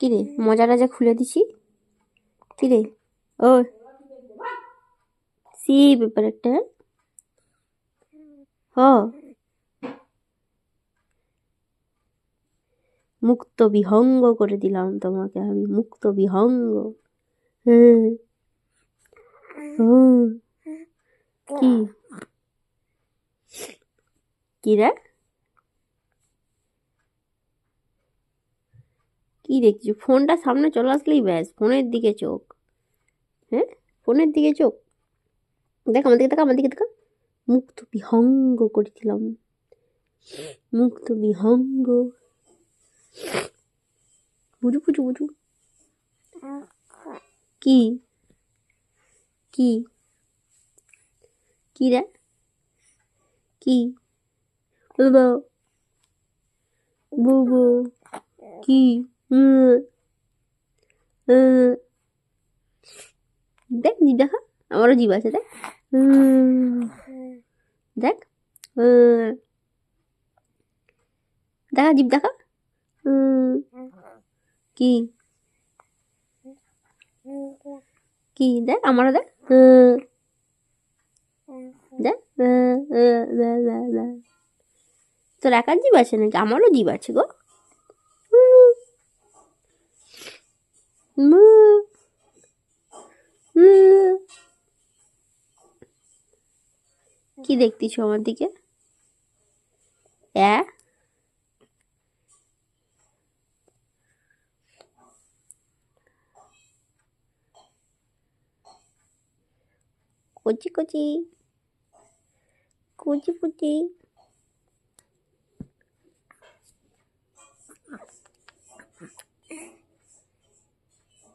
কিরে মজা টজা খুলে দিছি? কিরে ও সি ব্যাপার একটা হ মুক্ত বিহঙ্গ করে দিলাম তোমাকে আমি, মুক্ত বিহঙ্গ। হ্যাঁ হুম, কি কি রে কি দেখছি? ফোনটা সামনে চলে আসলেই ব্যাস ফোনের দিকে চোখ। হ্যাঁ ফোনের দিকে চোখ। দেখ আমার দিকে, দেখ আমার দিকে, দেখ। মুক্ত বিহঙ্গ করে দিলাম, মুক্ত বিহঙ্গ। বুঝু বুঝু বুঝু। কি কি কি রে কি বাবা বুবু কি দেখ জিভ দেখা, আমারও জিভ আছে দেখ। দেখ দেখা জিভ দেখা। কি কি দেখ আমারও দেখ। দেখ তোর একার জিভ আছে নাকি? আমারও জিভ আছে গো। কি দেখতিস আমার দিকে? কচি কচি কচি কচি